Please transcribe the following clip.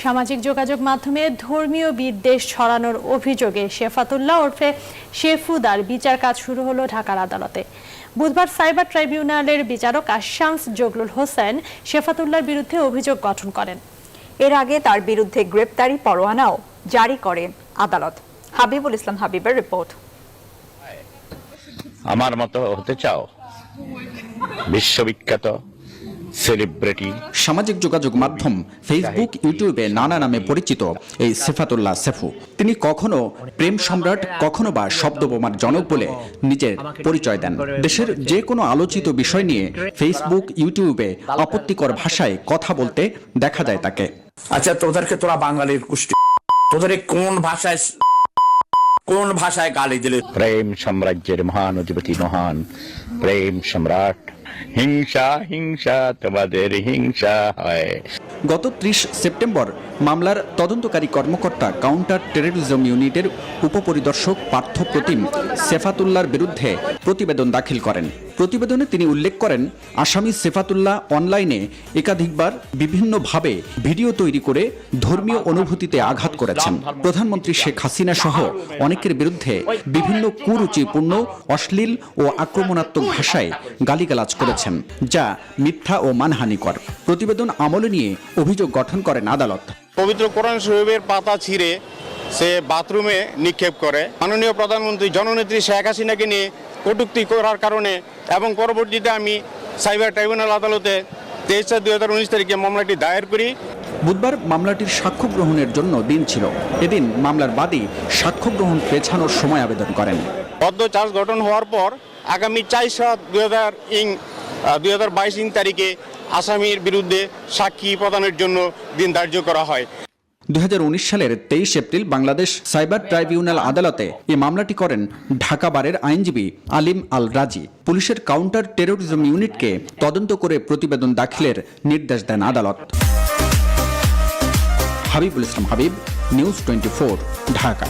সামাজিক যোগাযোগ মাধ্যমে ধর্মীয় বিদ্বেষ ছড়ানোর অভিযোগে শেফাতুল্লাহ ওরফে শেফুদার বিচার কাজ শুরু হলো ঢাকার আদালতে। বুধবার সাইবার ট্রাইব্যুনালের বিচারক আশামস জগলুল হোসেন শেফাতুল্লাহর বিরুদ্ধে অভিযোগ গঠন করেন। এর আগে তার বিরুদ্ধে গ্রেপ্তারি পরোয়ানাও জারি করেন আদালত। হাবিবুল ইসলাম হাবিবের রিপোর্ট। আমার মতো হতে চাও বিশ্ববিখ্যাত সেলিব্রিটি? সামাজিক যোগাযোগ মাধ্যম ফেসবুক, ইউটিউবে নানা নামে পরিচিত এই শেফাতুল্লাহ শেফু, তিনি কখনো প্রেম সম্রাট, কখনো বা শব্দবোমার জনক বলে নিজের পরিচয় দেন। দেশের যে কোনো আলোচিত বিষয় নিয়ে ফেসবুক, ইউটিউবে আপত্তিকর ভাষায় কথা বলতে দেখা যায় তাকে। আচ্ছা, তোদেরকে তোরা বাঙালির কুষ্টি, তোদের কোন ভাষায় গালি দিলে? প্রেম সাম্রাজ্যের মহান অধিপতি, মহান প্রেম সম্রাট। হিংসা হিংসা তোমাদের হিংসা হয়। গত 30 সেপ্টেম্বর মামলার তদন্তকারী কর্মকর্তা কাউন্টার টেররিজম ইউনিটের উপপরিদর্শক পার্থ প্রতিম শেফাতুল্লাহর বিরুদ্ধে প্রতিবেদন দাখিল করেন। প্রতিবেদনে তিনি উল্লেখ করেন, আসামি শেফাতুল্লাহ অনলাইনে একাধিকবার বিভিন্নভাবে ভিডিও তৈরি করে ধর্মীয় অনুভূতিতে আঘাত করেছেন। প্রধানমন্ত্রী শেখ হাসিনা সহ অনেকের বিরুদ্ধে বিভিন্ন কুরুচিপূর্ণ, অশ্লীল ও আক্রমণাত্মক ভাষায় গালিগালাজ করেছেন, যা মিথ্যা ও মানহানিকর। প্রতিবেদন আমলে নিয়ে অভিযোগ গঠন করেন আদালত। পবিত্র কোরআন শরীফের পাতা ছিঁড়ে সে বাথরুমে নিক্ষেপ করে। মাননীয় প্রধানমন্ত্রী জননেত্রী শেখ হাসিনাকে নিয়ে কটূক্তি করার কারণে এবং পরবর্তীতে আমি সাইবার ট্রাইব্যুনাল আদালতে 23/4/2019 তারিখে মামলাটি দায়ের করি। বুধবার মামলাটির সাক্ষ্য গ্রহণের জন্য দিন ছিল। এদিন মামলার বাদী সাক্ষ্য গ্রহণ পেছানোর সময় আবেদন করেন। বদ্ধ চার্জ গঠন হওয়ার পর আগামী 4/7/2022 তারিখে আসামির বিরুদ্ধে সাক্ষী প্রদানের জন্য দিন ধার্য করা হয়। 2019 সালের 23 এপ্রিল বাংলাদেশ সাইবার ট্রাইব্যুনাল আদালতে এই মামলাটি করেন ঢাকা বারের আইনজীবী আলিম আল রাজি। পুলিশের কাউন্টার টেররিজম ইউনিটকে তদন্ত করে প্রতিবেদন দাখিলের নির্দেশ দেন আদালত। হাবিবুল ইসলাম হাবিব, নিউজ 24, ঢাকা।